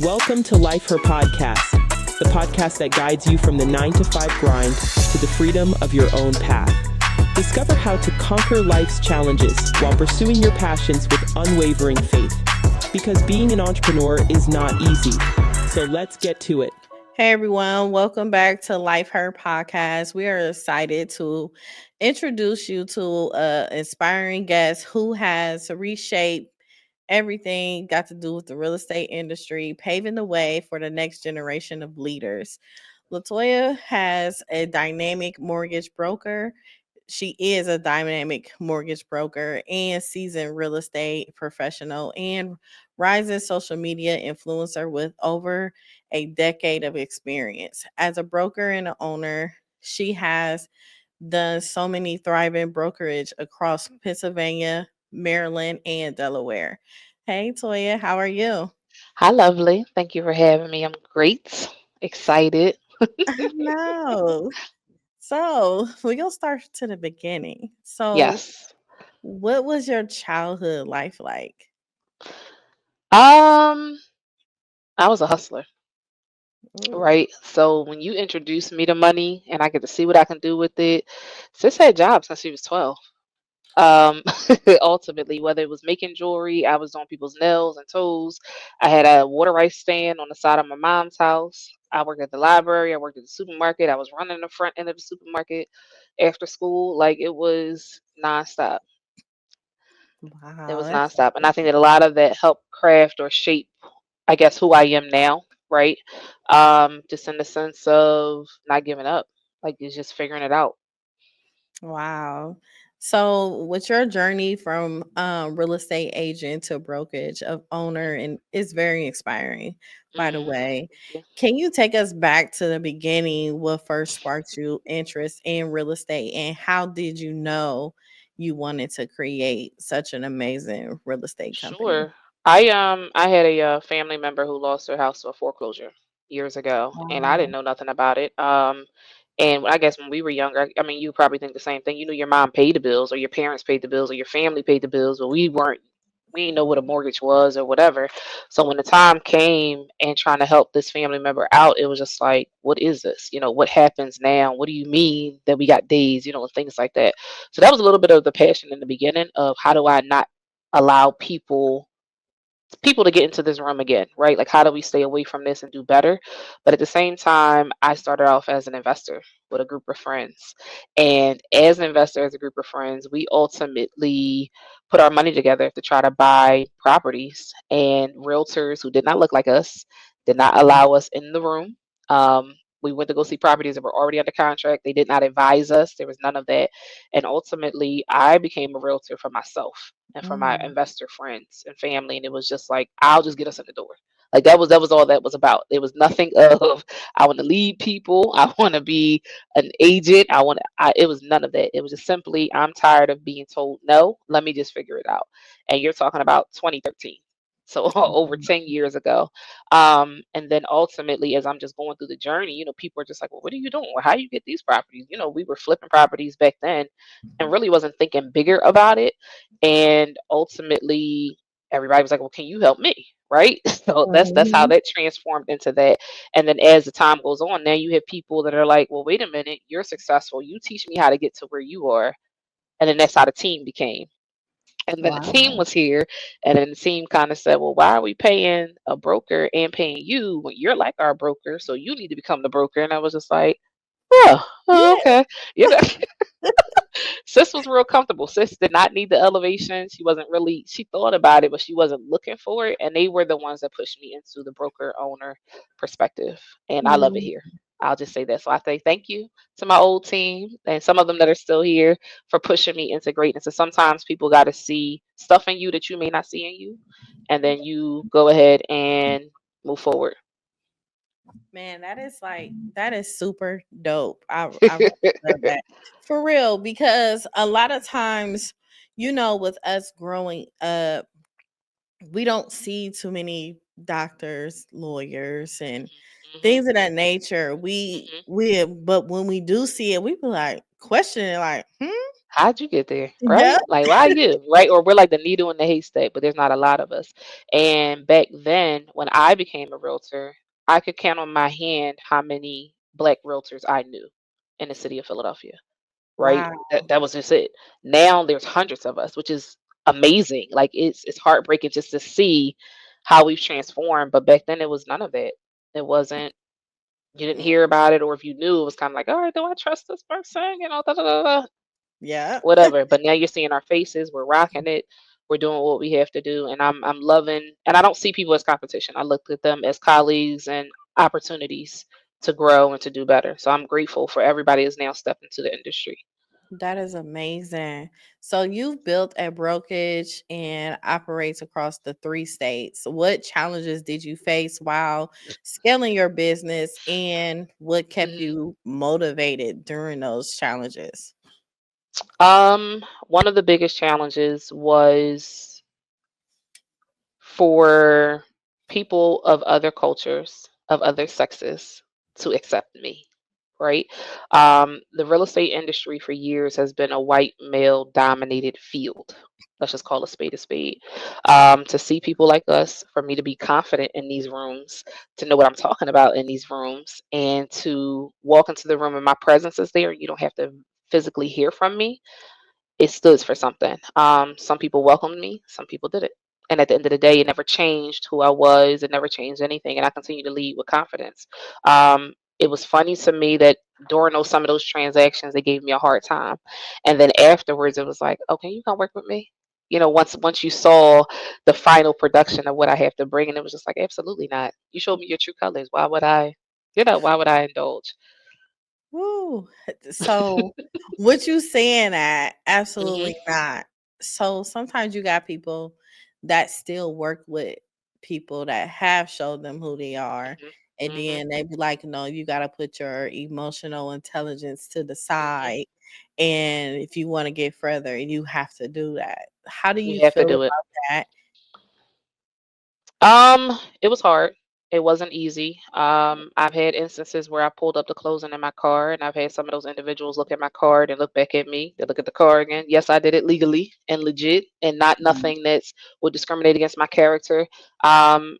Welcome to Life Her Podcast, the podcast that guides you from the 9 to 5 grind to the freedom of your own path. Discover how to conquer life's challenges while pursuing your passions with unwavering faith. Because being an entrepreneur is not easy. So let's get to it. Hey everyone, welcome back to Life Her Podcast. We are excited to introduce you to an inspiring guest who has reshaped everything got to do with the real estate industry, paving the way for the next generation of leaders. LaToya has a dynamic mortgage broker. She is a dynamic mortgage broker and seasoned real estate professional and rising social media influencer with over a decade of experience. As a broker and an owner, she has done so many thriving brokerage across Pennsylvania, Maryland, and Delaware. Hey, Toya, how are you? Hi, lovely. Thank you for having me. I'm great, excited. I know. So, we're going to start to the beginning. So, Yes. what was your childhood life like? Um, I was a hustler, Ooh, right? So when you introduce me to money and I get to see what I can do with it, sis had jobs since she was 12. Um, ultimately, whether it was making jewelry, I was doing people's nails and toes. I had a water ice stand on the side of my mom's house. I worked at the library. I worked at the supermarket. I was running the front end of the supermarket after school. Like it was nonstop. It wow, was that's nonstop. And I think that a lot of that helped craft or shape, I guess, who I am now, right? Just in the sense of not giving up. Like it's just figuring it out. wow. So, with your journey from real estate agent to brokerage of owner, and it's very inspiring, by the way. Thank you. Can you take us back to the beginning? What first sparked you interest in real estate, and how did you know you wanted to create such an amazing real estate company? Sure. I had a family member who lost their house to a foreclosure years ago, and I didn't Wow. know nothing about it. And I guess when we were younger, I mean, you probably think the same thing. You knew your mom paid the bills, or your parents paid the bills, or your family paid the bills, but we didn't know what a mortgage was or whatever. So when the time came and trying to help this family member out, it was just like, what is this? What happens now? What do you mean that we got days? And things like that. So that was a little bit of the passion in the beginning of how do I not allow people to get into this room again, right? Like, how do we stay away from this and do better? But at the same time, I started off as an investor with a group of friends. And as an investor, as a group of friends, we ultimately put our money together to try to buy properties. And realtors who did not look like us did not allow us in the room. We went to go see properties that were already under contract. They did not advise us. There was none of that. And ultimately, I became a realtor for myself and for my Mm. investor friends and family. And it was just like, I'll just get us in the door. Like that was all that was about. It was nothing of I want to lead people. I want to be an agent. It was none of that. It was just simply I'm tired of being told no. Let me just figure it out. And you're talking about 2013. So over 10 years ago. And then ultimately, as I'm just going through the journey, people are just like, well, what are you doing? Well, how do you get these properties? We were flipping properties back then and really wasn't thinking bigger about it. And ultimately, everybody was like, well, can you help me? Right. So that's how Mhm. that transformed into that. And then as the time goes on, now you have people that are like, well, wait a minute, you're successful. You teach me how to get to where you are. And then that's how the team became. And then the team Wow. was here, and then the team kind of said, well, why are we paying a broker and paying you when you're like our broker? So you need to become the broker. And I was just like, oh, Yeah. okay. You know, Sis was real comfortable. Sis did not need the elevation. She thought about it, but she wasn't looking for it. And they were the ones that pushed me into the broker owner perspective. And I love it Mm. here. I'll just say that. So I say thank you to my old team and some of them that are still here for pushing me into greatness. And sometimes people got to see stuff in you that you may not see in you. And then you go ahead and move forward. Man, that is super dope. I really love that. For real, because a lot of times, with us growing up, we don't see too many doctors, lawyers, and Hmm. things of that nature. We Hmm. we but when we do see it, we be like questioning like, hmm? how'd you get there? Yeah. Right? Like, why you? Right? Or we're like the needle in the haystack, but there's not a lot of us. And back then, when I became a realtor, I could count on my hand how many black realtors I knew in the city of Philadelphia. Right? Wow. That was just it. Now there's hundreds of us, which is amazing. Like it's heartbreaking just to see how we've transformed. But back then it was none of that. It wasn't, you didn't Mm, hear about it, or if you knew, it was kind of like, all right, do I trust this person? Da, da, da, da, yeah. whatever. But now you're seeing our faces, we're rocking it, we're doing what we have to do, and I'm loving. And I don't see people as competition. I look at them as colleagues and opportunities to grow and to do better. So I'm grateful for everybody that's now stepped into the industry. That is amazing. So you've built a brokerage and operates across the 3 states. What challenges did you face while scaling your business, and what kept Mhm. you motivated during those challenges? One of the biggest challenges was for people of other cultures, of other sexes, to accept me, right? The real estate industry for years has been a white male dominated field. Let's just call a spade a spade. To see people like us, for me to be confident in these rooms, to know what I'm talking about in these rooms, and to walk into the room and my presence is there, you don't have to physically hear from me, it stood for something. Some people welcomed me, some people didn't. And at the end of the day, it never changed who I was. It never changed anything. And I continue to lead with confidence. It was funny to me that during some of those transactions, they gave me a hard time. And then afterwards, it was like, okay, you can work with me. Once you saw the final production of what I have to bring, and it was just like, absolutely not. You showed me your true colors. Why would I, why would I indulge? Woo. So what you saying that Hmm. absolutely not. So sometimes you got people that still work with people that have showed them who they are. Hmm. And Hmm. then they be like, no, you gotta put your emotional intelligence to the Hmm. side. And if you want to get further, you have to do that. How do you You have to feel do it. about that? It was hard. It wasn't easy. I've had instances where I pulled up the closing in my car, and I've had some of those individuals look at my card and look back at me. They look at the car again. Yes, I did it legally and legit, and not Mhm. nothing that's would discriminate against my character. Um,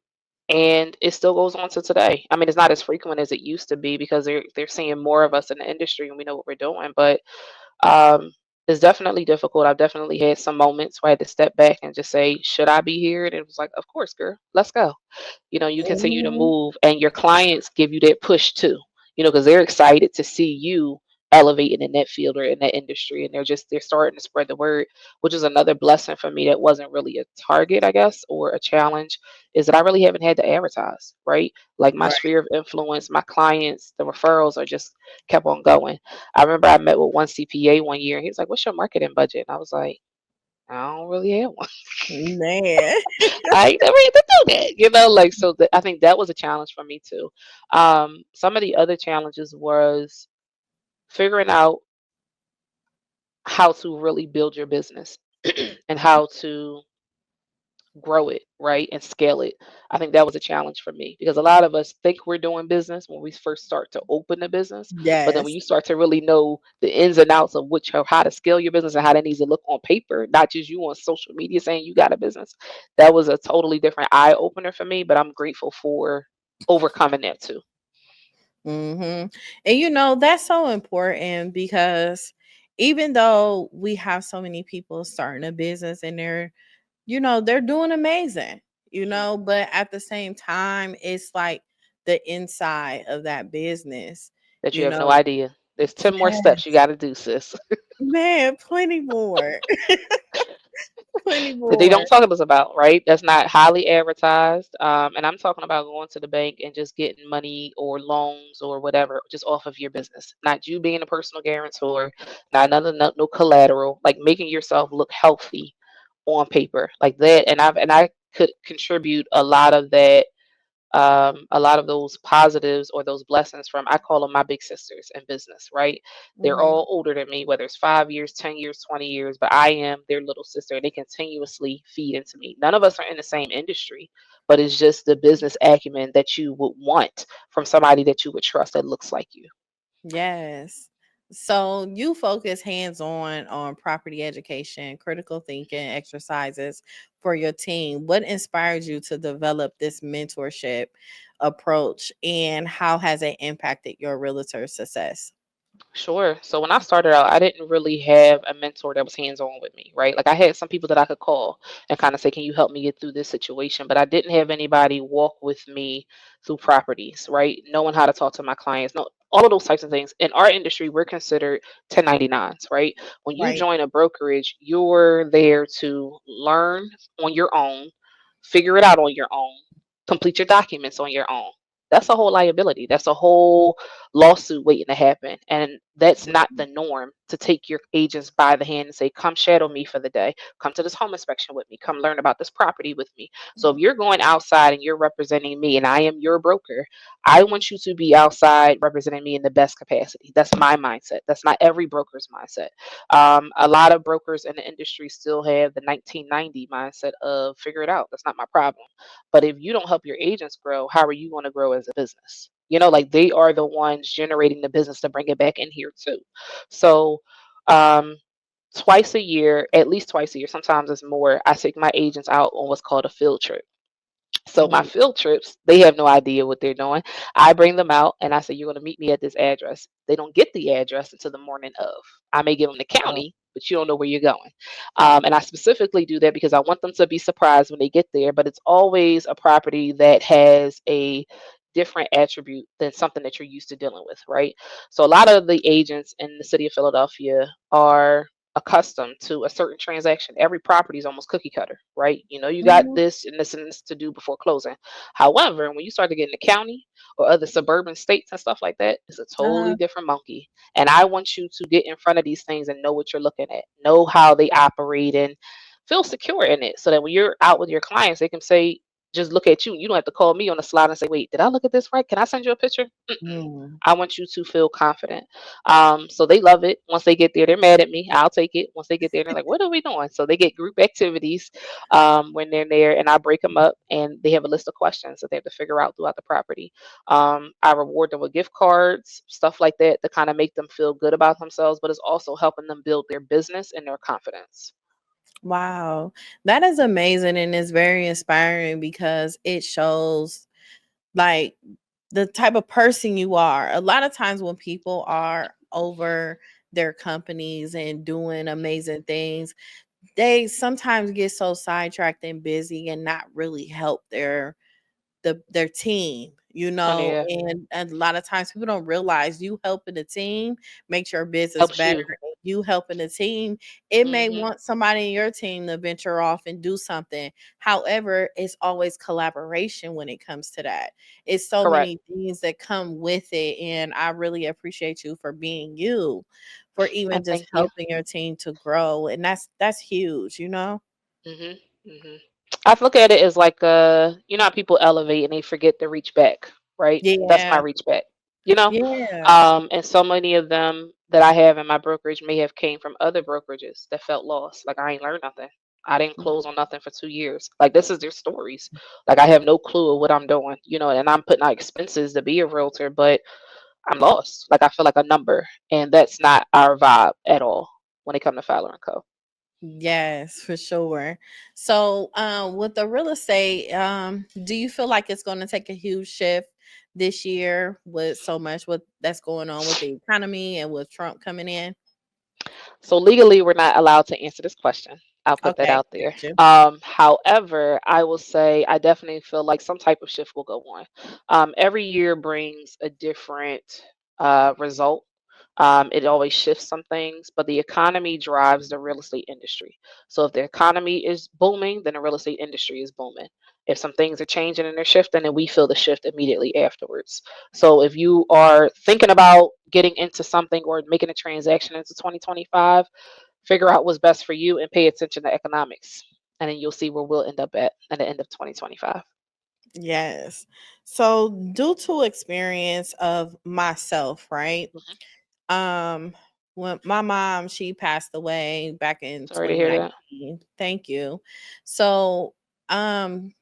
and it still goes on to today. I mean, it's not as frequent as it used to be because they're seeing more of us in the industry, and we know what we're doing. But um, it's definitely difficult. I've definitely had some moments where I had to step back and just say, should I be here? And it was like, of course, girl, let's go. You continue to Mhm. move, and your clients give you that push too, because they're excited to see you elevating in that field or in that industry, and they're starting to spread the word, which is another blessing for me that wasn't really a target, I guess, or a challenge, is that I really haven't had to advertise, right? Like my Right. sphere of influence, my clients, the referrals are just kept on going. I remember I met with one CPA one year, and he was like, what's your marketing budget? And I was like, I don't really have one. Man. I ain't never had to do that, like, so I think that was a challenge for me too. Some of the other challenges was figuring out how to really build your business and how to grow it, right, and scale it. I think that was a challenge for me because a lot of us think we're doing business when we first start to open a business, but then when Yes. you start to really know the ins and outs of how to scale your business and how that needs to look on paper, not just you on social media saying you got a business, that was a totally different eye opener for me. But I'm grateful for overcoming that too. Mhm. And that's so important because even though we have so many people starting a business and they're doing amazing, Mhm. but at the same time, it's like the inside of that business, That you you have no know. idea. There's 10 more steps you Yes. got to do, sis. Man, plenty more. Plenty That they more. don't talk to us about, right? That's not highly advertised. And I'm talking about going to the bank and just getting money or loans or whatever just off of your business. Not you being a personal guarantor, not another no collateral, like making yourself look healthy on paper like that. And I could contribute a lot of those positives or those blessings from, I call them my big sisters in business, right? They're Mhm. all older than me, whether it's 5 years, 10 years, 20 years, but I am their little sister and they continuously feed into me. None of us are in the same industry, but it's just the business acumen that you would want from somebody that you would trust that looks like you. Yes. So you focus hands-on on property education, critical thinking exercises for your team. What inspired you to develop this mentorship approach, and how has it impacted your realtor success? Sure. So when I started out, I didn't really have a mentor that was hands-on with me, right? Like I had some people that I could call and kind of say, "Can you help me get through this situation?" But I didn't have anybody walk with me through properties, right? Knowing how to talk to my clients, no, all of those types of things. In our industry, we're considered 1099s, right? When you Right. join a brokerage, you're there to learn on your own, figure it out on your own, complete your documents on your own. That's a whole liability. That's a whole lawsuit waiting to happen. And that's not the norm to take your agents by the hand and say, "Come shadow me for the day. Come to this home inspection with me. Come learn about this property with me." So if you're going outside and you're representing me and I am your broker, I want you to be outside representing me in the best capacity. That's my mindset. That's not every broker's mindset. A lot of brokers in the industry still have the 1990 mindset of figure it out. That's not my problem. But if you don't help your agents grow, how are you going to grow as a business? Like they are the ones generating the business to bring it back in here too. So, um, twice a year, at least twice a year, sometimes it's more, I take my agents out on what's called a field trip. So my Mm. field trips, they have no idea what they're doing. I bring them out and I say, "You're going to meet me at this address." They don't get the address until the morning of. I may give them the Oh. county, but you don't know where you're going. And I specifically do that because I want them to be surprised when they get there. But it's always a property that has a different attribute than something that you're used to dealing with, right? So a lot of the agents in the city of Philadelphia are accustomed to a certain transaction. Every property is almost cookie cutter, right? You got Mhm. this and this to do before closing. However, when you start to get in the county or other suburban states and stuff like that, it's a totally Uh-huh. different monkey. And I want you to get in front of these things and know what you're looking at, know how they operate, and feel secure in it so that when you're out with your clients, they can say, just look at you. You don't have to call me on the slide and say, "Wait, did I look at this right? Can I send you a picture?" Mm-mm. Mm. I want you to feel confident. So they love it. Once they get there, they're mad at me. I'll take it. Once they get there, they're like, "What are we doing?" So they get group activities when they're there, and I break them up, and they have a list of questions that they have to figure out throughout the property. I reward them with gift cards, stuff like that, to kind of make them feel good about themselves, but it's also helping them build their business and their confidence. Wow. That is amazing, and it's very inspiring because it shows like the type of person you are. A lot of times when people are over their companies and doing amazing things, they sometimes get so sidetracked and busy and not really help their team, Oh yeah, and a lot of times people don't realize you helping the team makes your business helps better. you. You helping the team, it may Hmm. want somebody in your team to venture off and do something. However, it's always collaboration when it comes to that. It's so Correct. many things that come with it, and I really appreciate you for being you, for I even just thank you. helping your team to grow, and that's huge. Hmm. Hmm. I look at it as like how people elevate and they forget to reach back, right? That's my Yeah. reach back. You know, Yeah. and so many of them that I have in my brokerage may have came from other brokerages that felt lost. Like I ain't learned nothing. I didn't close on nothing for 2 years. Like this is their stories. Like I have no clue of what I'm doing, and I'm putting out expenses to be a realtor, but I'm lost. Like I feel like a number, and that's not our vibe at all when it comes to Fowler and Co. Yes, for sure. So, with the real estate, do you feel like it's going to take a huge shift this year with so much what that's going on with the economy and with Trump coming in? So legally, we're not allowed to answer this question. I'll put that Okay, out there. got you. However, I will say I definitely feel like some type of shift will go on. Every year brings a different result. It always shifts some things, but the economy drives the real estate industry. So if the economy is booming, then the real estate industry is booming. If some things are changing and they're shifting, then we feel the shift immediately afterwards. So if you are thinking about getting into something or making a transaction into 2025, figure out what's best for you and pay attention to economics. And then you'll see where we'll end up at the end of 2025. Yes. So, due to experience of myself, right? Mhm. Um, when my mom, she passed away back in Sorry to hear that. 2019. Thank you. So, um,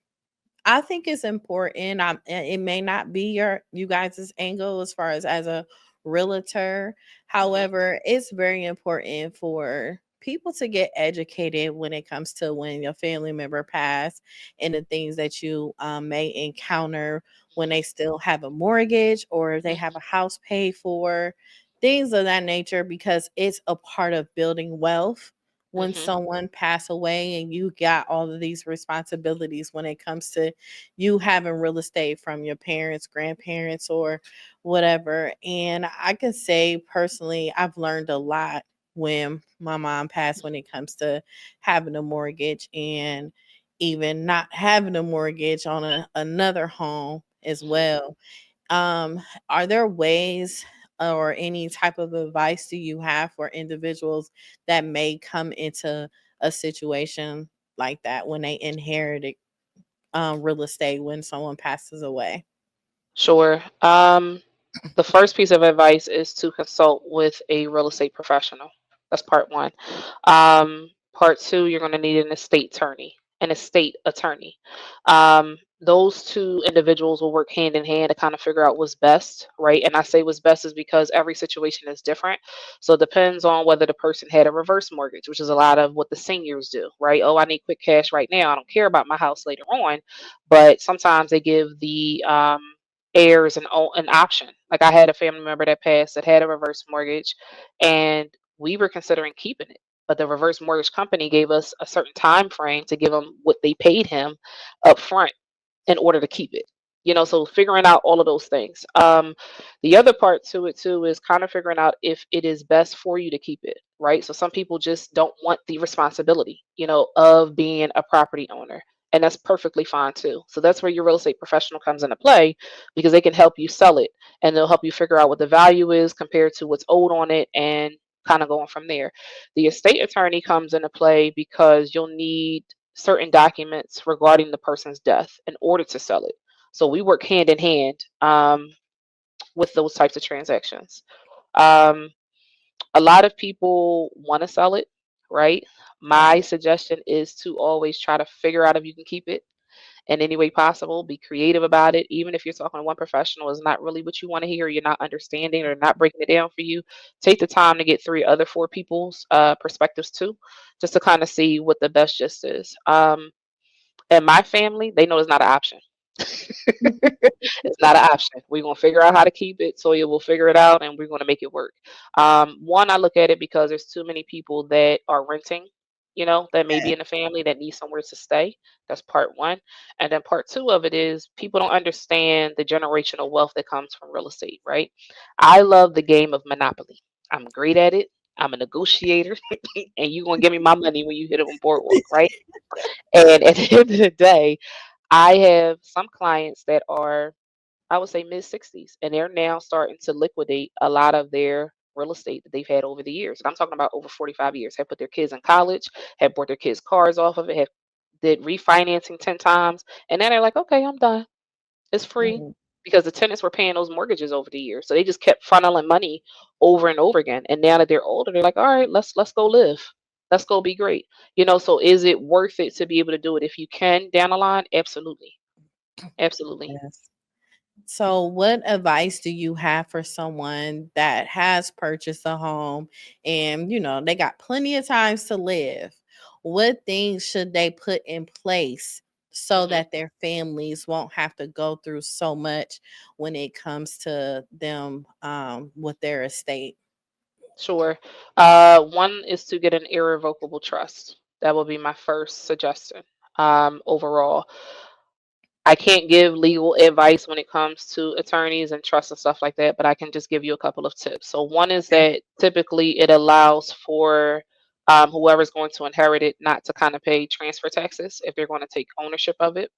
I think it's important. It may not be you guys' angle as far as a realtor. Hmm. However, it's very important for people to get educated when it comes to when your family member passed and the things that you may encounter when they still have a mortgage or if they have a house paid for, things of that nature, because it's a part of building wealth when Hmm. someone pass away and you got all of these responsibilities when it comes to you having real estate from your parents, grandparents, or whatever. And I can say personally, I've learned a lot when my mom passed when it comes to having a mortgage and even not having a mortgage on another home as Hmm. well. Are there ways or any type of advice do you have for individuals that may come into a situation like that when they inherit real estate when someone passes away? Sure. The first piece of advice is to consult with a real estate professional. That's part one. Part two, you're going to need an estate attorney. Those two individuals will work hand in hand to kind of figure out what's best, right? And I say what's best is because every situation is different. So it depends on whether the person had a reverse mortgage, which is a lot of what the seniors do, right? Oh, I need quick cash right now. I don't care about my house later on. But sometimes they give the heirs an option. Like I had a family member that passed that had a reverse mortgage, and we were considering keeping it, but the reverse mortgage company gave us a certain time frame to give him what they paid him up front in order to keep it. So figuring out all of those things. The other part to it too is kind of figuring out if it is best for you to keep it, right? So some people just don't want the responsibility, of being a property owner. And that's perfectly fine too. So that's where your real estate professional comes into play because they can help you sell it and they'll help you figure out what the value is compared to what's owed on it and kind of going from there. The estate attorney comes into play because you'll need certain documents regarding the person's death in order to sell it. So we work hand in hand with those types of transactions. Um, a lot of people want to sell it, right? My Right. suggestion is to always try to figure out if you can keep it in any way possible. Be creative about it. Even if you're talking to one professional is not really what you want to hear, you're not understanding or not breaking it down for you. Take the time to get three other four people's perspectives too, just to kind of see what the best gist is. And my family, they know it's not an option. It's not an option. We're gonna figure out how to keep it. Toya will figure it out, and we're gonna make it work. One, I look at it because there's too many people that are renting. That may be in the family that need somewhere to stay. That's part one, and then part two of it is people don't understand the generational wealth that comes from real estate. Right? I love the game of Monopoly. I'm great at it. I'm a negotiator, and you're gonna give me my money when you hit it on boardwalk, right? And at the end of the day, I have some clients that are, I would say, mid 60s, and they're now starting to liquidate a lot of their real estate that they've had over the years. And I'm talking about over 45 years. Have put their kids in college, have bought their kids cars off of it, have did refinancing 10 times, and then they're like, okay, I'm done. It's free Mhm. because the tenants were paying those mortgages over the years. So they just kept funneling money over and over again. And now that they're older, they're like, all right, let's go live. Let's go be great. So is it worth it to be able to do it if you can down the line? Absolutely. Absolutely. Yes. So, what advice do you have for someone that has purchased a home and they got plenty of times to live? What things should they put in place so Hmm. that their families won't have to go through so much when it comes to them with their estate? Sure. One is to get an irrevocable trust. That will be my first suggestion. Overall, I can't give legal advice when it comes to attorneys and trusts and stuff like that, but I can just give you a couple of tips. So one is Okay. that typically it allows for whoever's going to inherit it not to kind of pay transfer taxes if they're going to take ownership of it.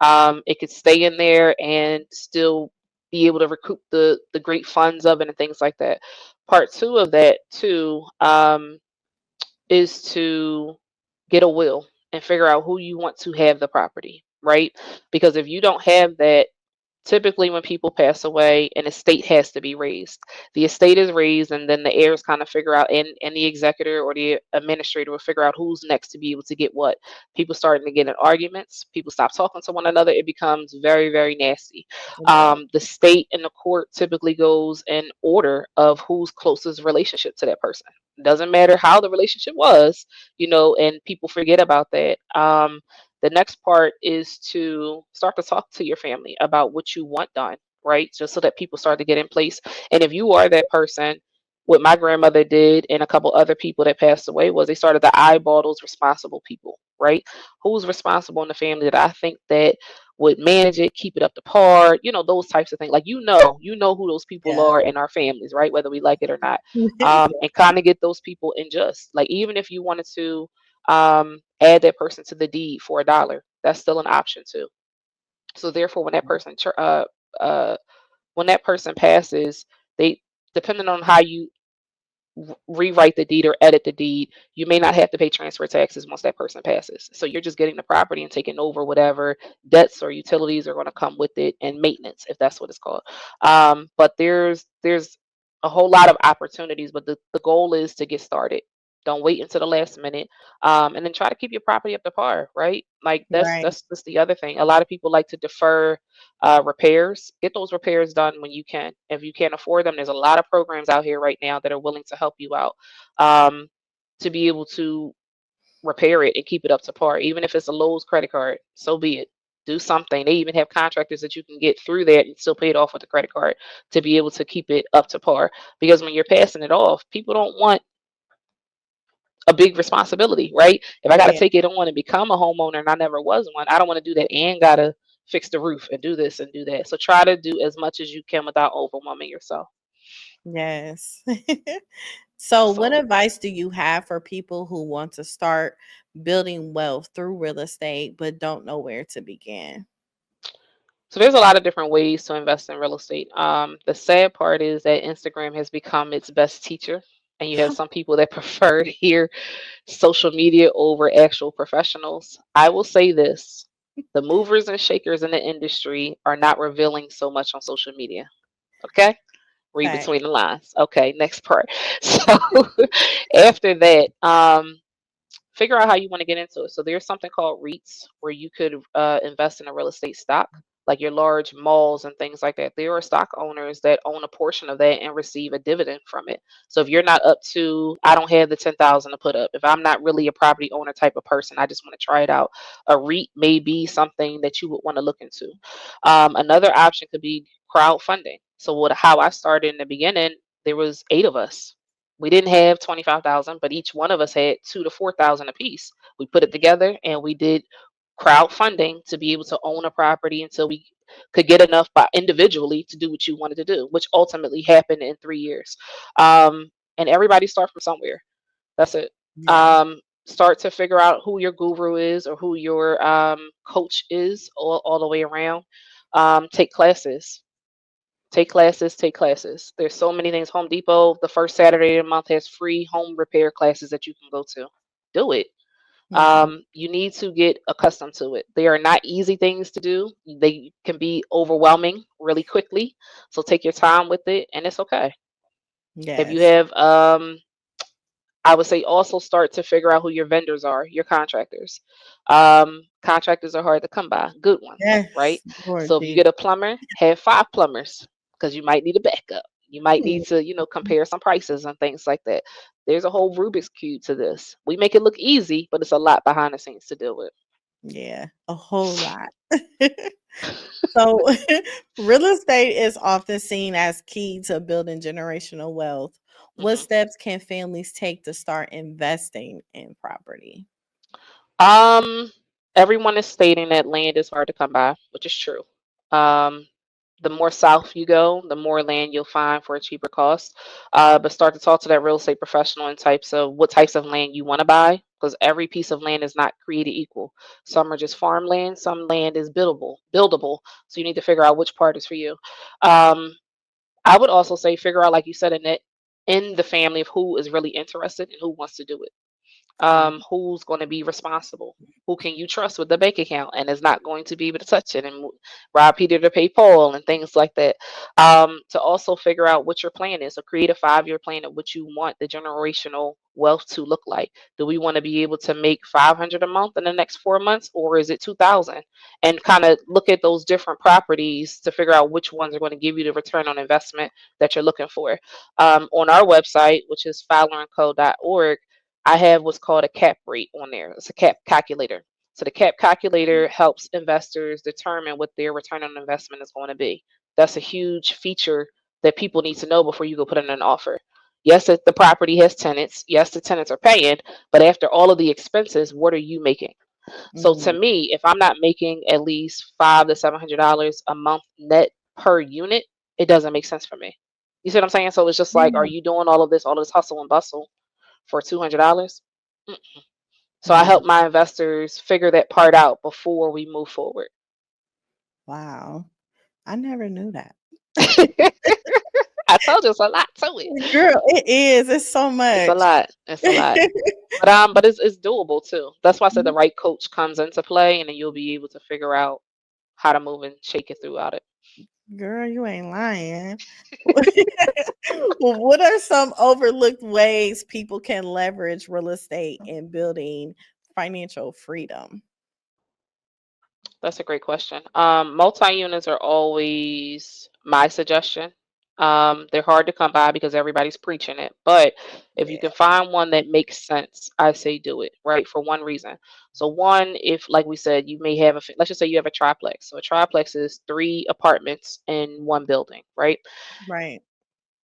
It could stay in there and still be able to recoup the great funds of it and things like that. Part two of that too is to get a will and figure out who you want to have the property, right? Because if you don't have that, Typically, when people pass away, an estate has to be raised. The estate is raised, and then the heirs kind of figure out, and the executor or the administrator will figure out who's next to be able to get what. People starting to get in arguments. People stop talking to one another. It becomes very, very nasty. It does. The state and the court typically goes in order of who's closest relationship to that person. Doesn't matter how the relationship was, and people forget about that. The next part is to start to talk to your family about what you want done, right? Just so that people start to get in place. And if you are that person, what my grandmother did and a couple other people that passed away was they started to eyeball those responsible people, right? Who's responsible in the family that I think that would manage it, keep it up to par, those types of things. Like you know who those people Yeah. are in our families, right? Whether we like it or not. And kind of get those people in just like even if you wanted to add that person to the deed for $1, that's still an option too. So therefore, uh, when that person passes, they depending on how you rewrite the deed or edit the deed, you may not have to pay transfer taxes once that person passes. So you're just getting the property and taking over whatever debts or utilities are going to come with it and maintenance, if that's what it's called. But there's a whole lot of opportunities, but the goal is to get started. Don't wait until the last minute, and then try to keep your property up to par. Right, like that's Right. that's that's the other thing. A lot of people like to defer repairs. Get those repairs done when you can. If you can't afford them, there's a lot of programs out here right now that are willing to help you out um, to be able to repair it and keep it up to par. Even if it's a Lowe's credit card, so be it. Do something. They even have contractors that you can get through that and still pay it off with a credit card to be able to keep it up to par. Because when you're passing it off, people don't want a big responsibility, right? If I got to Yeah. take it on and become a homeowner and I never was one, I don't want to do that and got to fix the roof and do this and do that. So try to do as much as you can without overwhelming yourself. Yes. So, what So, advice do you have for people who want to start building wealth through real estate but don't know where to begin? so there's a lot of different ways to invest in real estate. The sad part is that Instagram has become its best teacher, and you have some people that prefer to hear social media over actual professionals. I will say this: the movers and shakers in the industry are not revealing so much on social media. Okay, read Fact. between the lines. Okay, next part. So after that, figure out how you want to get into it. So there's something called REITs where you could invest in a real estate stock, like your large malls and things like that. There are stock owners that own a portion of that and receive a dividend from it. So if you're not up to, I don't have the 10,000 to put up. If I'm not really a property owner type of person, I just want to try it out. A REIT may be something that you would want to look into. Another option could be crowdfunding. So how I started in the beginning, there was 8 of us. We didn't have 25,000, but each one of us had 2 to 4,000 apiece. We put it together and we did crowdfunding to be able to own a property until we could get enough by individually to do what you wanted to do, which ultimately happened in 3 years. And everybody starts from somewhere. That's it. Yeah. Start to figure out who your guru is or who your coach is all the way around. Take classes. Take classes, take classes. There's so many things. Home Depot, the first Saturday of the month has free home repair classes that you can go to. Do it. Yeah. You need to get accustomed to it. They are not easy things to do. They can be overwhelming really quickly. So take your time with it, and it's okay. If you Yes. have, I would say also start to figure out who your vendors are, your contractors. Contractors are hard to come by, good ones, right? Yes. Lord So if you Jesus. get a plumber, have 5 plumbers because you might need a backup. You might need to, compare some prices and things like that. There's a whole Rubik's Cube to this. We make it look easy, but it's a lot behind the scenes to deal with. Yeah. A whole lot. So, real estate is often seen as key to building generational wealth. What hmm steps can families take to start investing in property? Um, Everyone is stating that land is hard to come by, which is true. Um, the more south you go, the more land you'll find for a cheaper cost. But start to talk to that real estate professional in types of what types of land you want to buy, because every piece of land is not created equal. Some are just farmland, some land is buildable. So you need to figure out which part is for you. Um, I would also say figure out, like you said, in the family of who is really interested and who wants to do it. Right. Who's going to be responsible? Who can you trust with the bank account and is not going to be able to touch it and rob Peter to pay Paul and things like that? To also figure out what your plan is. So create a 5-year plan of what you want the generational wealth to look like. Do we want to be able to make 500 a month in the next 4 months, or is it 2,000? And kind of look at those different properties to figure out which ones are going to give you the return on investment that you're looking for. On our website, which is fowlerandco.org, I have what's called a cap rate on there. It's a cap calculator. So the cap calculator helps investors determine what their return on investment is going to be. That's a huge feature that people need to know before you go put in an offer. Yes, the property has tenants. Yes, the tenants are paying, but after all of the expenses, what are you making? So to Mm, me, if I'm not making at least $500 to $700 a month net per unit, it doesn't make sense for me. You see what I'm saying? So it's just like, are yeah. you doing all of this hustle and bustle for $200? So I Mm, help my investors figure that part out before we move forward. wow. I never knew that. I told you it's a lot to it. Girl, it is. It's so It's a much. lot. It's a lot. But it's doable too. That's why I said the right coach comes into play, and then you'll be able to figure out how to move and shake it throughout it. Girl, you ain't lying. Well, what are some overlooked ways people can leverage real estate in building financial freedom? That's a great question. Multi-units are always my suggestion. They're hard to come by because everybody's preaching it. But if you Yeah. can find one that makes sense, I say do it, right? For one reason. So one, if like we said, you may have let's just say you have a triplex. So a triplex is 3 apartments in one building, right? Right.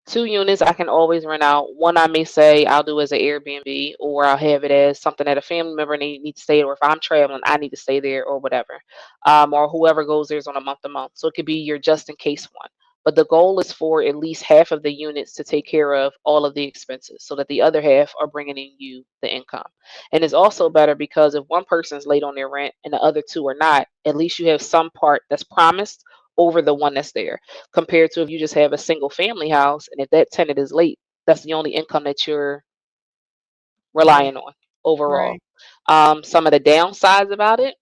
2 units I can always rent out. One I may say I'll do as an Airbnb, or I'll have it as something that a family member need to stay, or if I'm traveling, I need to stay there or whatever. Or whoever goes there is on a month to month. So it could be your just in case one. But the goal is for at least half of the units to take care of all of the expenses so that the other half are bringing in you the income. And it's also better because if one person's late on their rent and the other two are not, at least you have some part that's promised over the one that's there, compared to if you just have a single family house and if that tenant is late, that's the only income that you're Yeah. relying on overall. Right. Some of the downsides about it,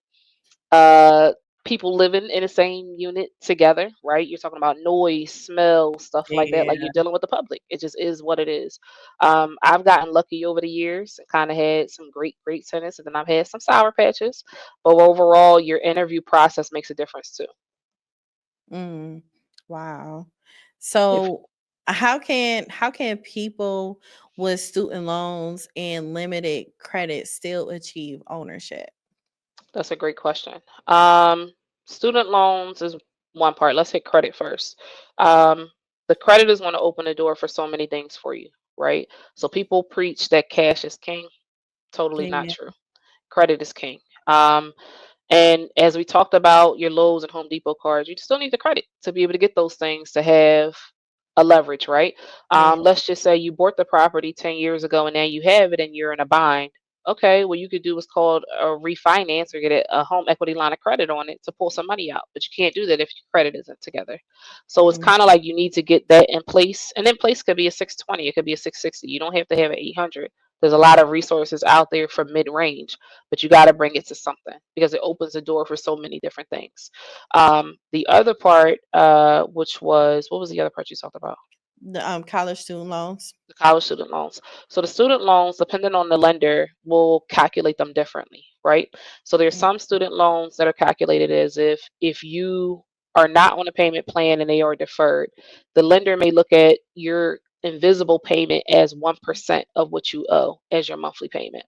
uh, people living in the same unit together, right? You're talking about noise, smell, stuff like that. Like Yeah. you're dealing with the public. It just is what it is. I've gotten lucky over the years and kind of had some great tenants, and then I've had some sour patches. But overall, your interview process makes a difference too. Mm. Wow. If So how can people with student loans and limited credit still achieve ownership? That's a great question. Student loans is one part. Let's hit credit first. Um, the credit is going to open the door for so many things for you, right? So people preach that cash is king. Totally not Yeah. true. Credit is king. And as we talked about your Lowe's and Home Depot cards, you still need the credit to be able to get those things to have a leverage, right? Yeah. Let's just say you bought the property 10 years ago and now you have it and you're in a bind. Okay, what you could do is called a refinance or get a home equity line of credit on it to pull some money out. But you can't do that if your credit isn't together. So it's Mm. kind of like you need to get that in place. And in place could be a 620, it could be a 660. You don't have to have an 800. There's a lot of resources out there for mid range, but you got to bring it to something because it opens the door for so many different things. The other part, which was what was the other part you talked about? The college student loans. The college student loans. So the student loans, depending on the lender, will calculate them differently, right? So there's Mm. some student loans that are calculated as if you are not on a payment plan and they are deferred, the lender may look at your invisible payment as 1% of what you owe as your monthly payment.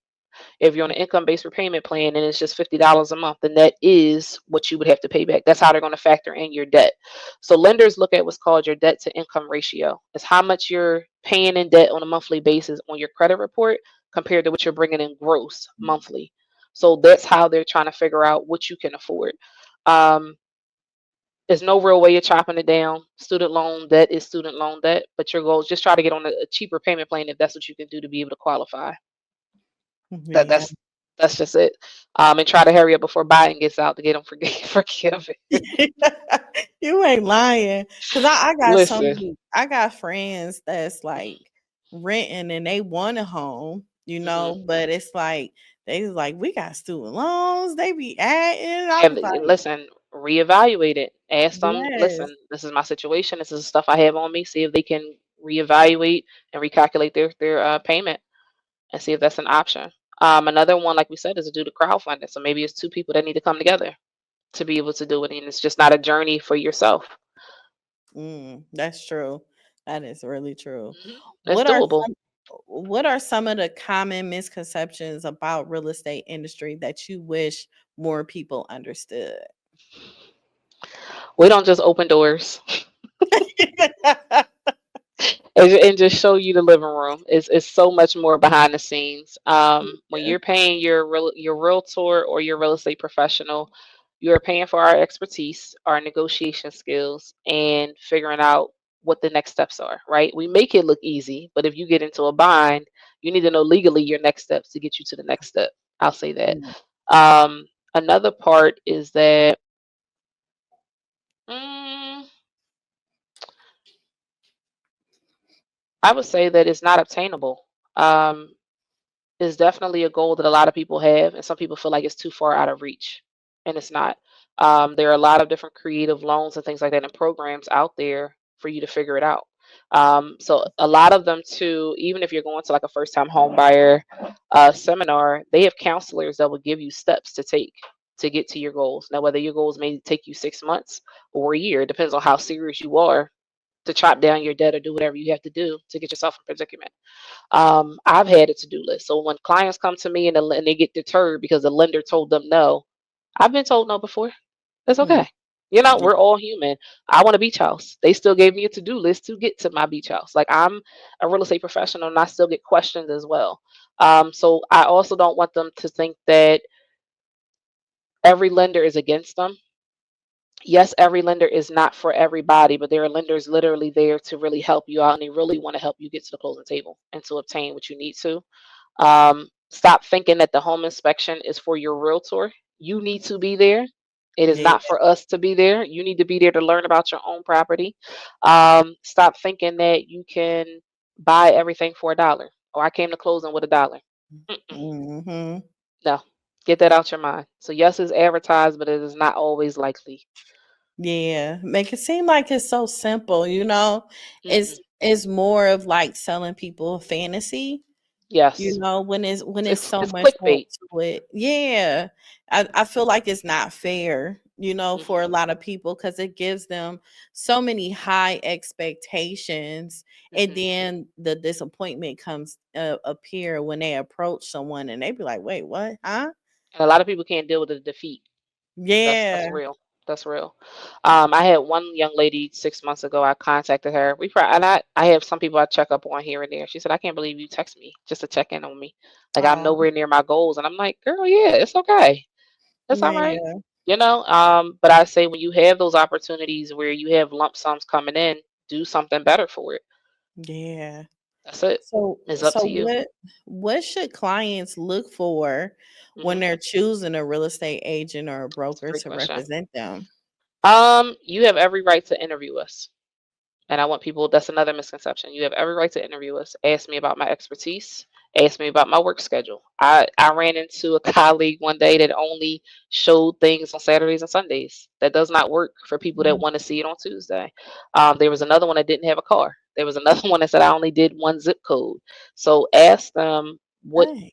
If you're on an income-based repayment plan and it's just $50 a month, then that is what you would have to pay back. That's how they're going to factor in your debt. So lenders look at what's called your debt to income ratio. It's how much you're paying in debt on a monthly basis on your credit report compared to what you're bringing in gross monthly. So that's how they're trying to figure out what you can afford. Um, there's no real way of chopping it down. Student loan debt is student loan debt, but your goal is just try to get on a cheaper payment plan if that's what you can do to be able to qualify. That Yeah. that's just it. And try to hurry up before Biden gets out to get them forgiven. You ain't lying. Cause I got so Listen, many I got friends that's like renting and they want a home, Hmm. but it's like they was like, we got student loans, they be adding. I And was like, listen, reevaluate it. Ask them, yes. listen, this is my situation. This is the stuff I have on me. See if they can reevaluate and recalculate their payment and see if that's an option. Another one, like we said, is to do the crowdfunding. So maybe it's two people that need to come together to be able to do it, and it's just not a journey for yourself. That's true. That is really true. It's What are doable. what are some of the common misconceptions about real estate industry that you wish more people understood? We don't just open doors and just show you the living room. It's so much more behind the scenes. When Yeah. you're paying your realtor or your real estate professional, you are paying for our expertise, our negotiation skills, and figuring out what the next steps are. Right? We make it look easy, but if you get into a bind, you need to know legally your next steps to get you to the next step. I'll say that. Mm, Um, Another part is that. mm, I would say that it's not obtainable. Um, is definitely a goal that a lot of people have, and some people feel like it's too far out of reach, and it's not. There are a lot of different creative loans and things like that and programs out there for you to figure it out. So a lot of them too, even if you're going to like a first time home buyer seminar, they have counselors that will give you steps to take to get to your goals. Now, whether your goals may take you 6 months or a year, it depends on how serious you are to chop down your debt or do whatever you have to do to get yourself in predicament. I've had a to-do list. So when clients come to me and they get deterred because the lender told them no, I've been told no before. That's mm, okay. You know, yeah, we're all human. I want a beach house. They still gave me a to-do list to get to my beach house. Like I'm a real estate professional and I still get questions as well. So I also don't want them to think that every lender is against them. Yes, every lender is not for everybody, but there are lenders literally there to really help you out and they really want to help you get to the closing table and to obtain what you need to. Stop thinking that the home inspection is for your realtor. You need to be there. It is yeah, not for us to be there. You need to be there to learn about your own property. Stop thinking that you can buy everything for $1. Or I came to closing with $1. Mm-mm, hmm no, get that out your mind. So yes, it's advertised, but it is not always likely. yeah. Make it seem like it's so simple. Mm-mm. It's more of like selling people a fantasy. Yes, When it's so it's much more clickbait. to it. Yeah. I feel like it's not fair, for a Hmm. lot of people because it gives them so many high expectations. And Hmm. then the disappointment comes appear when they approach someone and they be like, wait, what? Huh? And a lot of people can't deal with the defeat. That's Yeah. real. That's real. I had one young lady 6 months ago. I contacted her. And I have some people I check up on here and there. She said, "I can't believe you text me just to check in on me. Like I'm Oh, nowhere near my goals." And I'm like, "Girl, yeah, it's okay. It's all right." yeah. But I say when you have those opportunities where you have lump sums coming in, do something better for it. Yeah. That's it. So It's up so to you. what should clients look for when Hmm. they're choosing a real estate agent or a That's a broker great to question. represent them? You have every right to interview us. And I want people, that's another misconception. You have every right to interview us. Ask me about my expertise. Ask me about my work schedule. I ran into a colleague one day that only showed things on Saturdays and Sundays. That does not work for people that Mm, want to see it on Tuesday. There was another one that didn't have a car. There was another one that said I only did one zip code. So ask them what right.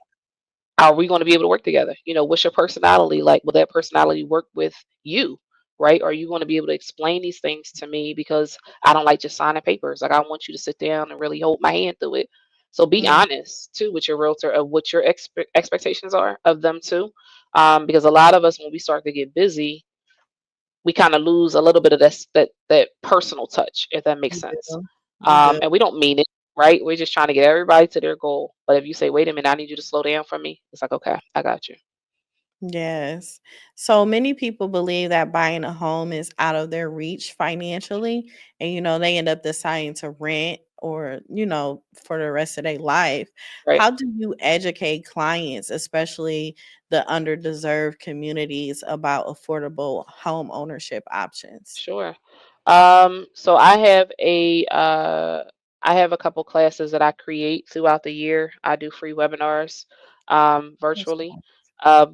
are we going to be able to work together? What's your personality like? Will that personality work with you? Right? Are you going to be able to explain these things to me? Because I don't like just signing papers. Like I want you to sit down and really hold my hand through it. So be Mm, honest too with your realtor of what your expectations are of them too. Because a lot of us, when we start to get busy, we kind of lose a little bit of that personal touch, if that makes you sense. do. You do. And we don't mean it, right? We're just trying to get everybody to their goal. But if you say, "Wait a minute, I need you to slow down for me," it's like, "Okay, I got you." Yes. So many people believe that buying a home is out of their reach financially. And, they end up deciding to rent or, for the rest of their life. Right? How do you educate clients, especially the underdeserved communities, about affordable home ownership options? Sure. So I have I have a couple classes that I create throughout the year. I do free webinars That's virtually nice.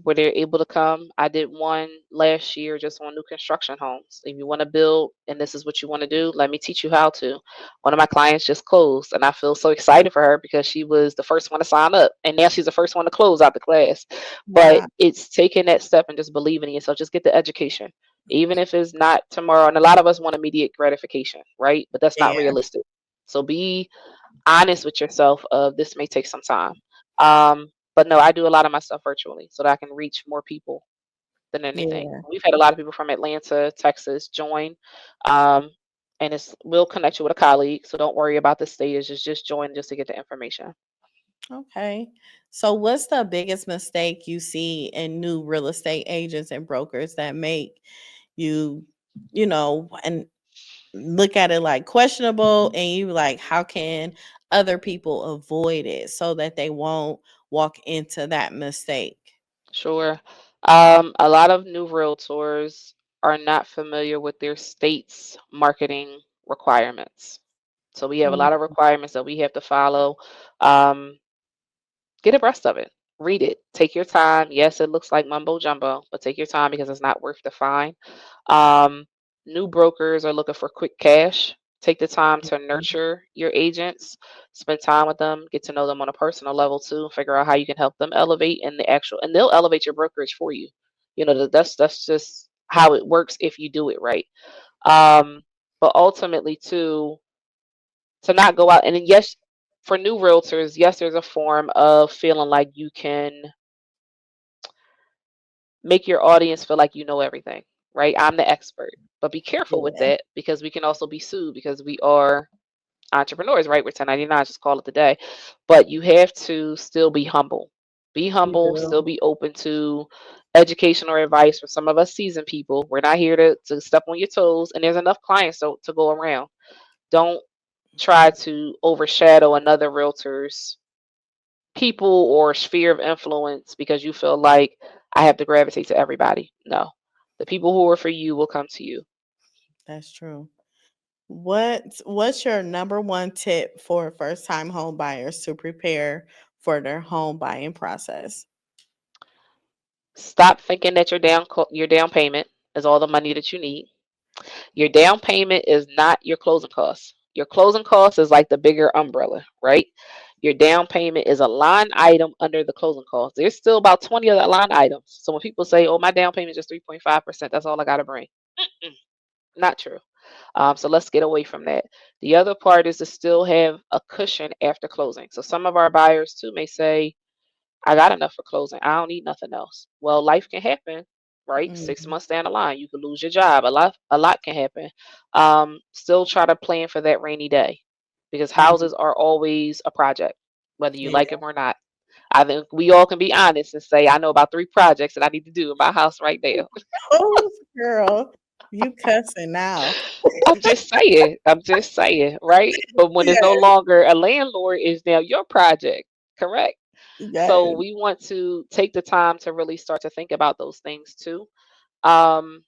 where they're able to come. I did one last year just on new construction homes. If you want to build and this is what you want to do, let me teach you how to. One of my clients just closed, and I feel so excited for her because she was the first one to sign up, and now she's the first one to close out the class. But Wow. it's taking that step and just believing in yourself. Just get the education, even if it's not tomorrow. And a lot of us want immediate gratification, right? But that's not Yeah. realistic. So be honest with yourself of this may take some time. But no, I do a lot of my stuff virtually so that I can reach more people than anything. Yeah. We've had a lot of people from Atlanta, Texas join. Um, and we'll connect you with a colleague. So don't worry about the stages. Just join just to get the information. Okay. So what's the biggest mistake you see in new real estate agents and brokers that make you, and look at it like questionable, and you like, how can other people avoid it so that they won't walk into that mistake? Sure. A lot of new realtors are not familiar with their state's marketing requirements. So we have a Mm, lot of requirements that we have to follow. Um, get abreast of it. Read it. Take your time. Yes, it looks like mumbo jumbo, but take your time because it's not worth the fine. Um, New brokers are looking for quick cash. Take the time to nurture your agents, spend time with them, get to know them on a personal level too, figure out how you can help them elevate in the actual, and they'll elevate your brokerage for you. That's just how it works if you do it right. Um, but ultimately too, to not go out and then yes, for new realtors, yes, there's a form of feeling like you can make your audience feel like you know everything, right? I'm the expert. But be careful with yeah, that because we can also be sued because we are entrepreneurs, right? We're 1099, just call it the day. But you have to still be humble. Be you humble, do. still be open to education or advice for some of us seasoned people. We're not here to step on your toes, and there's enough clients to go around. Don't try to overshadow another realtor's people or sphere of influence because you feel like I have to gravitate to everybody. No. The people who are for you will come to you. That's true. What's your number one tip for first time home buyers to prepare for their home buying process? Stop thinking that your down payment is all the money that you need. Your down payment is not your closing costs. Your closing cost is like the bigger umbrella, right? Your down payment is a line item under the closing cost. There's still about 20 other line items. So when people say, "Oh, my down payment is just 3.5%," that's all I got to bring. Mm-mm, not true. So let's get away from that. The other part is to still have a cushion after closing. So some of our buyers too may say, I got enough for closing. I don't need nothing else. Well, life can happen, right? Six Mhm. months down the line, you could lose your job. A lot can happen. Still try to plan for that rainy day because Mhm. houses are always a project, whether you Yeah. like them or not. I think we all can be honest and say, I know about 3 projects that I need to do in my house right now. Oh, girl, you cussing now. I'm just saying. I'm just saying, right? But when it's no Yes, longer a landlord, is now your project, correct? So yes. we want to take the time to really start to think about those things too. Um,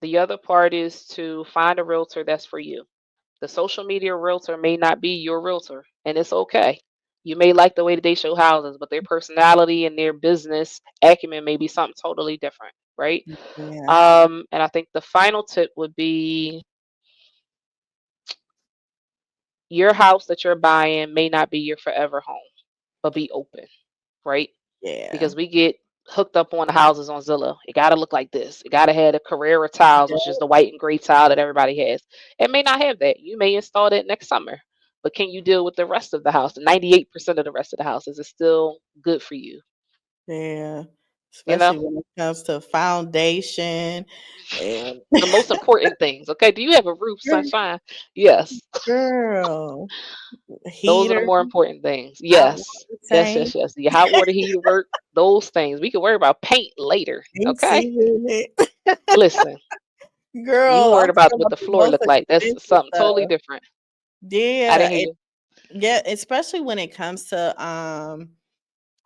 the other part is to find a realtor that's for you. The social media realtor may not be your realtor, and it's okay. You may like the way that they show houses, but their personality and their business acumen may be something totally different, right? Yeah, And I think the final tip would be your house that you're buying may not be your forever home, but be open, right? yeah. Because we get hooked up on the houses on Zillow. It got to look like this. It got to have the Carrera tiles, which is Yeah, the white and gray tile that everybody has. It may not have that. You may install that next summer, but can you deal with the rest of the house? 98% of the rest of the house, is it still good for you? yeah. You know, Especially when it comes to foundation and the most important things. Okay, do you have a roof, sunshine? Yes, girl, those are the heater, more important things. hot Yes, water yes, tank, yes, yes. Your hot water heater work. Those things we can worry about paint later. AC Okay, unit. listen. You Girl, worried I'm about talking what about the the floor most look like. That's expensive something totally stuff. different. I Yeah, didn't hear you. yeah, especially when it comes to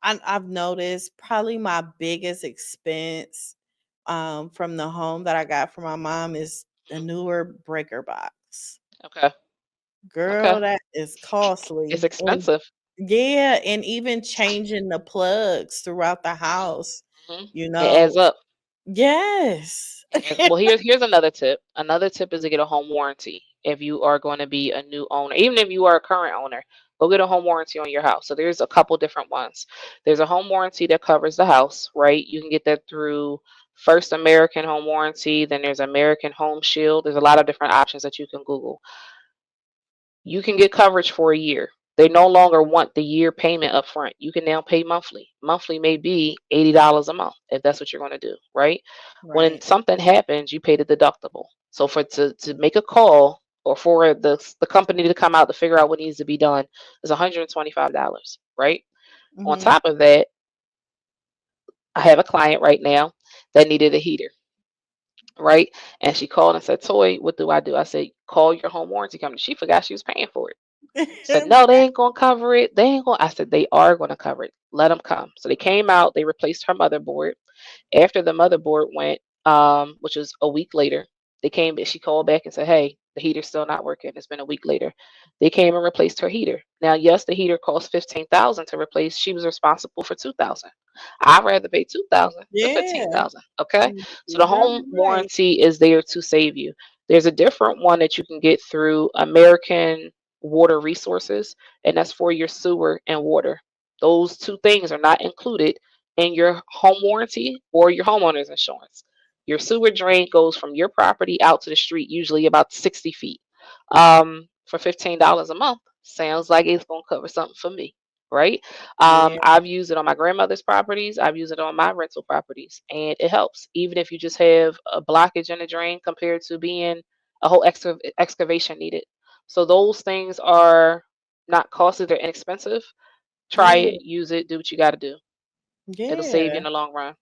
I've noticed probably my biggest expense from the home that I got from my mom is the Mhm. newer breaker box. Okay. Girl, Okay. that is It's costly. And expensive. yeah, and even changing the plugs throughout the house, Hmm. you It adds know. up. Yes. Well, here's another tip. Another tip is to get a home warranty if you are going to be a new owner. Even if you are a current owner, go get a home warranty on your house. So there's a couple different ones. There's a home warranty that covers the house, right? You can get that through First American Home Warranty. Then there's American Home Shield. There's a lot of different options that you can Google. You can get coverage for a year. They no longer want the year payment up front. You can now pay monthly. Monthly may be $80 a month if that's what you're going to do, right? When Right. something happens, you pay the deductible. So for to make a call or for the company to come out to figure out what needs to be done is $125, right? On Mhm. top of that, I have a client right now that needed a heater, right? And she called and said, "Toy, what do I do?" I said, "Call your home warranty company." She forgot she was paying for it. Said, "No, they ain't gonna cover it. They ain't gonna." I said, "They are gonna cover it. Let them come." So they came out. They replaced her motherboard. After the motherboard went, which was a week later, they came. She called back and said, "Hey, the heater's still not working." It's been a week later. They came and replaced her heater. Now, yes, the heater cost 15,000 to replace. She was responsible for 2,000. I'd rather pay 2,000 than Yeah. 15,000. Okay, so You're the very home right. warranty is there to save you. There's a different one that you can get through American Water Resources, and that's for your sewer and water. Those two things are not included in your home warranty or your homeowner's insurance. Your sewer drain goes from your property out to the street, usually about 60 feet. For $15 a month, sounds like it's going to cover something for me, right? Yeah. I've used it on my grandmother's properties, I've used it on my rental properties, and it helps. Even if you just have a blockage in the drain compared to being a whole excavation needed. So those things are not costly, they're inexpensive. Try Yeah. it, use it, do what you got to do. It'll save you Yeah. in the long run.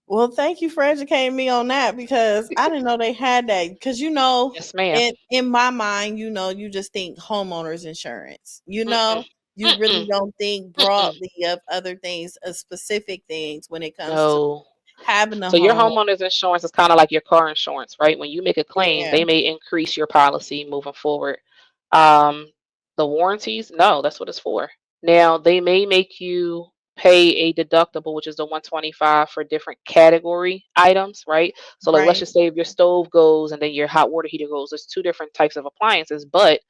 Well, thank you for educating me on that because I didn't know they had that. Because Yes, ma'am. in my mind, you just think homeowners insurance. Mm-mm, You really mm-mm, don't think mm-mm. broadly of other things, of specific things when it comes to No. having a So your home. homeowner's insurance is kind of like your car insurance, right? When you make a claim, Yeah. they may increase your policy moving forward. Um, the warranties, no, that's what it's for. Now, they may make you pay a deductible, which is the 125 for different category items, right? So like let's Right. just say if your stove goes and then your hot water heater goes, there's two different types of appliances, but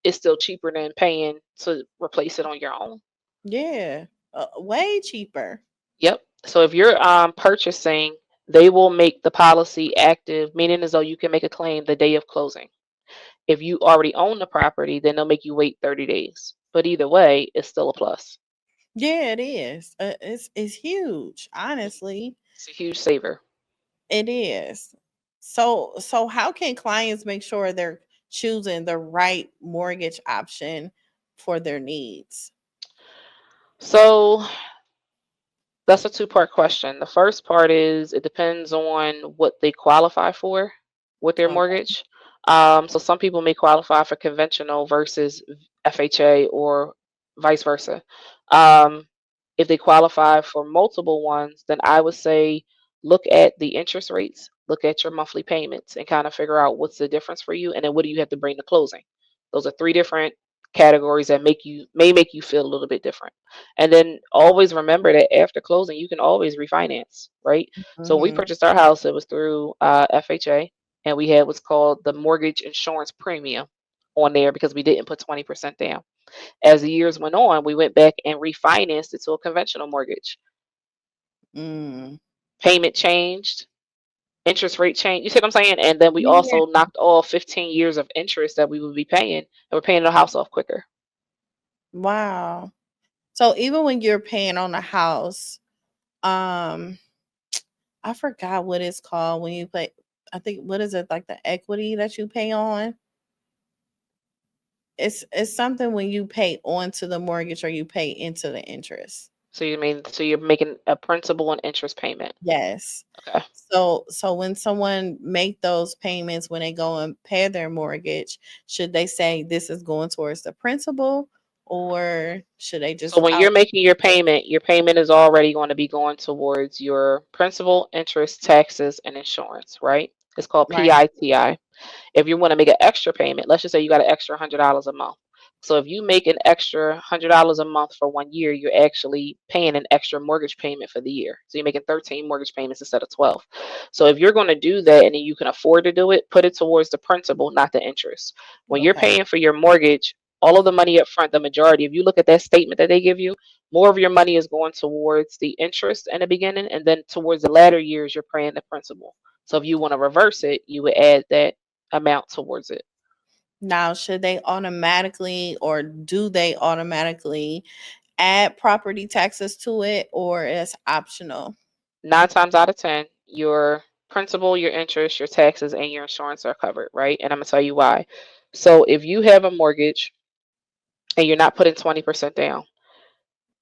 it's still cheaper than paying to replace it on your own. Yeah. Way cheaper. Yep. So if you're purchasing, they will make the policy active, meaning as though you can make a claim the day of closing. If you already own the property, then they'll make you wait 30 days. But either way, it's still a plus. Yeah, it is. It's huge. Honestly, It's a huge saver. it is. So how can clients make sure they're choosing the right mortgage option for their needs? So that's a two-part question. The first part is it depends on what they qualify for with their Okay. mortgage. So some people may qualify for conventional versus FHA or vice versa. Um, if they qualify for multiple ones, then I would say look at the interest rates, look at your monthly payments, and kind of figure out what's the difference for you, and then what do you have to bring to closing. Those are three different categories that make you feel a little bit different. And then always remember that after closing, you can always refinance, right? So we Mhm. purchased our house, it was through FHA, and we had what's called the mortgage insurance premium on there because we didn't put 20% down. As the years went on, we went back and refinanced it to a conventional mortgage. Mm. Payment changed, interest rate changed. You see what I'm saying? And then we Yeah. also knocked off 15 years of interest that we would be paying, and we're paying the house off quicker. Wow. So even when you're paying on a house, um, I forgot what it's called when you pay. I think what is it like the equity that you pay on? It's something when you pay onto the mortgage or you pay into the interest. So you're making a principal and interest payment. Yes. Okay. So when someone make those payments when they go and pay their mortgage, should they say this is going towards the principal or should they So just when you're out? making your payment is already going to be going towards your principal, interest, taxes, and insurance, right? It's called Right. PITI. If you want to make an extra payment, let's just say you got an extra $100 a month. So if you make an extra $100 a month for 1 year, you're actually paying an extra mortgage payment for the year. So you're making 13 mortgage payments instead of 12. So if you're going to do that and you can afford to do it, put it towards the principal, not the interest. When you're Okay. paying for your mortgage, all of the money up front, the majority, if you look at that statement that they give you, more of your money is going towards the interest in the beginning, and then towards the latter years, you're paying the principal. So if you want to reverse it, you would add that amount towards it. Now, should they automatically or do they automatically add property taxes to it, or it's optional? 9 times out of 10, your principal, your interest, your taxes, and your insurance are covered, right? And I'm going to tell you why. So if you have a mortgage and you're not putting 20% down,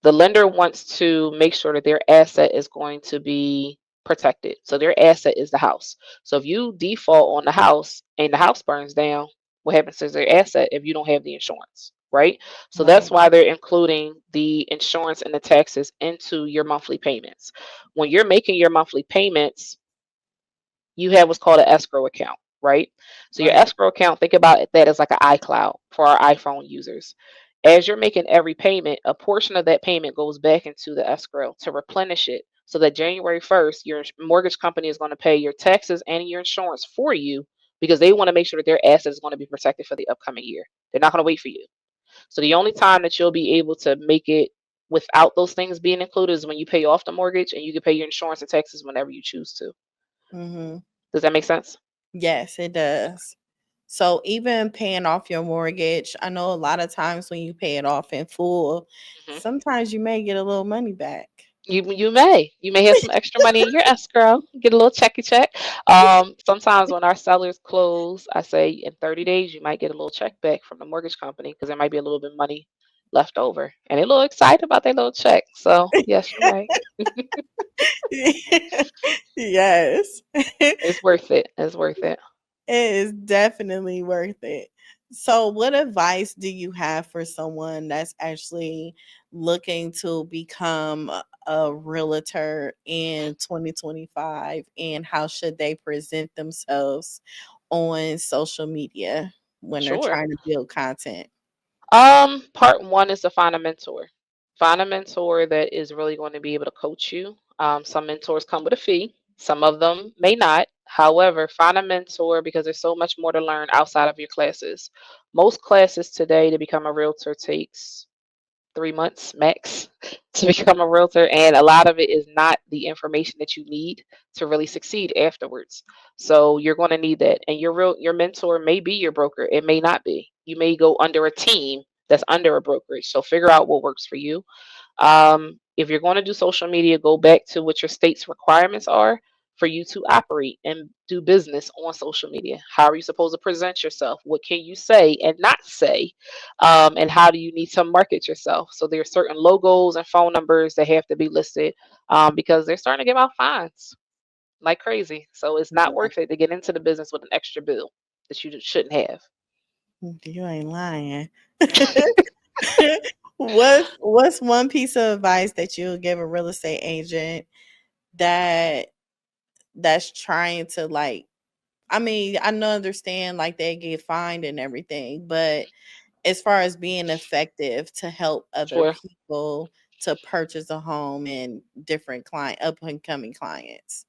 the lender wants to make sure that their asset is going to be protected. So their asset is the house. So if you default on the house and the house burns down, what happens to their asset if you don't have the insurance, right? So that's Right. why they're including the insurance and the taxes into your monthly payments. When you're making your monthly payments, you have what's called an escrow account, right? So your Right. escrow account, think about that as like an iCloud for our iPhone users. As you're making every payment, a portion of that payment goes back into the escrow to replenish it so that January 1st, your mortgage company is going to pay your taxes and your insurance for you because they want to make sure that their asset is going to be protected for the upcoming year. They're not going to wait for you. So the only time that you'll be able to make it without those things being included is when you pay off the mortgage, and you can pay your insurance and taxes whenever you choose to. Mm-hmm. Does that make sense? Yes, it does. So even paying off your mortgage, I know a lot of times when you pay it off in full, Mhm. sometimes you may get a little money back. You may have some extra money in your escrow, get a little checky check. Sometimes when our sellers close, I say in 30 days you might get a little check back from the mortgage company because there might be a little bit of money left over, and they're a little excited about their little check. So yes, you're right. Yes. It's worth it. It's worth it. It is definitely worth it. So, what advice do you have for someone that's actually looking to become a realtor in 2025, and how should they present themselves on social media when they're Sure. trying to build content? Part one is to find a mentor. Find a mentor that is really going to be able to coach you. Some mentors come with a fee, some of them may not. However, find a mentor because there's so much more to learn outside of your classes. Most classes today to become a realtor takes 3 months max to become a realtor, and a lot of it is not the information that you need to really succeed afterwards. So you're going to need that, and your mentor may be your broker, it may not be. You may go under a team that's under a brokerage, so figure out what works for you. If you're going to do social media, go back to what your state's requirements are for you to operate and do business on social media. How are you supposed to present yourself? What can you say and not say? And how do you need to market yourself? So there are certain logos and phone numbers that have to be listed because they're starting to give out fines like crazy. So it's not Yeah, worth it to get into the business with an extra bill that you shouldn't have. you ain't lying. What's one piece of advice that you'll give a real estate agent that that's trying to, like, I mean, I know understand like they get fined and everything, but as far as being effective to help other Sure. people to purchase a home and different client up and coming clients.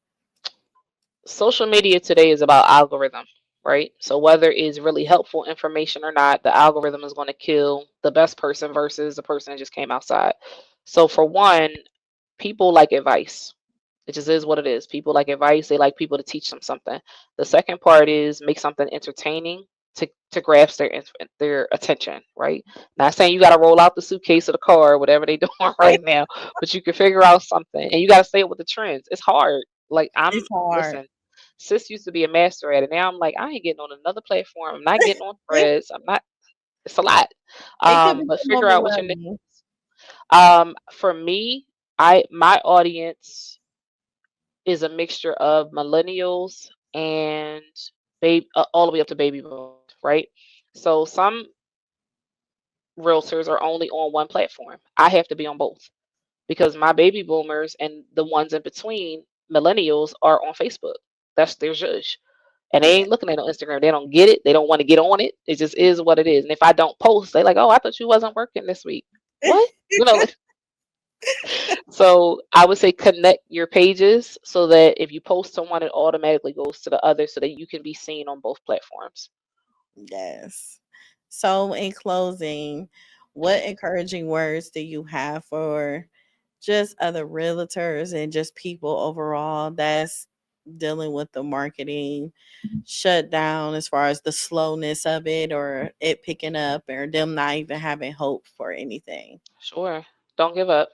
Social media today is about algorithm, right? So whether it's really helpful information or not, the algorithm is going to kill the best person versus the person that just came outside. So for one, people like advice. It just is what it is. People like advice. They like people to teach them something. The second part is make something entertaining to grasp their attention, right? Not saying you got to roll out the suitcase of the car, whatever they doing right now, but you can figure out something, and you got to stay up with the trends. It's hard. Like It's hard. listen, sis used to be a master at it. Now I'm like, I ain't getting on another platform. I'm not getting on threads. I'm not. It's a lot. It could But become figure out what your niche. overwhelming. For me, my audience is a mixture of millennials and all the way up to baby boomers, right? So some realtors are only on one platform. I have to be on both because my baby boomers and the ones in between, millennials, are on Facebook. That's their judge. And they ain't looking at it on Instagram. They don't get it. They don't want to get on it. It just is what it is. And if I don't post, they like, oh, I thought you wasn't working this week. What? You know, so I would say connect your pages so that if you post someone, it automatically goes to the other so that you can be seen on both platforms. Yes. So, in closing, what encouraging words do you have for just other realtors and just people overall that's dealing with the marketing shutdown as far as the slowness of it or it picking up or them not even having hope for anything? Sure. Don't give up.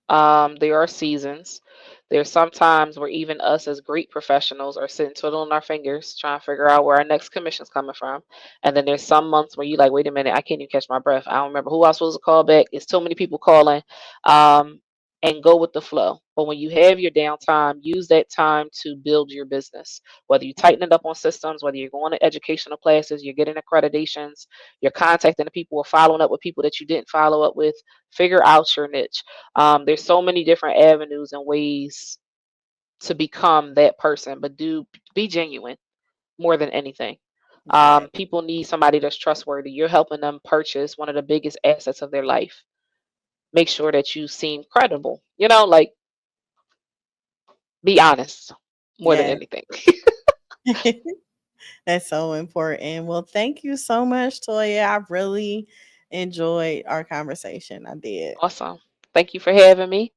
There are seasons. There's sometimes where even us as great professionals are sitting twiddling our fingers trying to figure out where our next commission's coming from. And then there's some months where you like, wait a minute, I can't even catch my breath. I don't remember who I was supposed to call back. It's too many people calling. And go with the flow. But when you have your downtime, use that time to build your business. Whether you tighten it up on systems, whether you're going to educational classes, you're getting accreditations, you're contacting the people or following up with people that you didn't follow up with, figure out your niche. There's so many different avenues and ways to become that person, but do be genuine more than anything. Right. People need somebody that's trustworthy. You're helping them purchase one of the biggest assets of their life. Make sure that you seem credible. Like be honest more than Yeah. anything. That's so important. Well, thank you so much, Toya. I really enjoyed our conversation. I did. Awesome. Thank you for having me.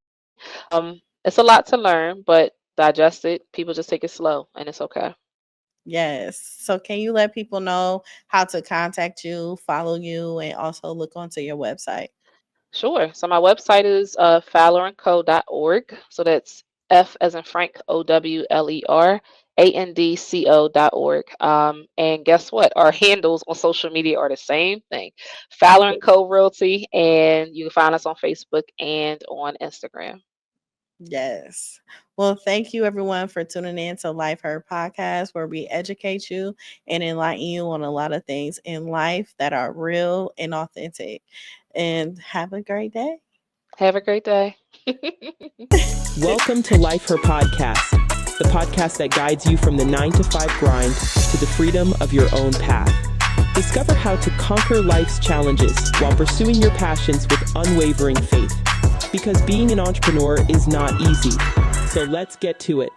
It's a lot to learn, but digest it. People just take it slow and it's okay. Yes. So, can you let people know how to contact you, follow you, and also look onto your website? Sure. So my website is fowlerandco.org. So that's F as in Frank, OWLERANDCO.org. And guess what? Our handles on social media are the same thing. Fowler and Co Realty, and you can find us on Facebook and on Instagram. Yes. Well, thank you everyone for tuning in to Life Heard Podcast, where we educate you and enlighten you on a lot of things in life that are real and authentic. And have a great day. Have a great day. Welcome to Life Her Podcast, the podcast that guides you from the 9 to 5 grind to the freedom of your own path. Discover how to conquer life's challenges while pursuing your passions with unwavering faith. Because being an entrepreneur is not easy. So let's get to it.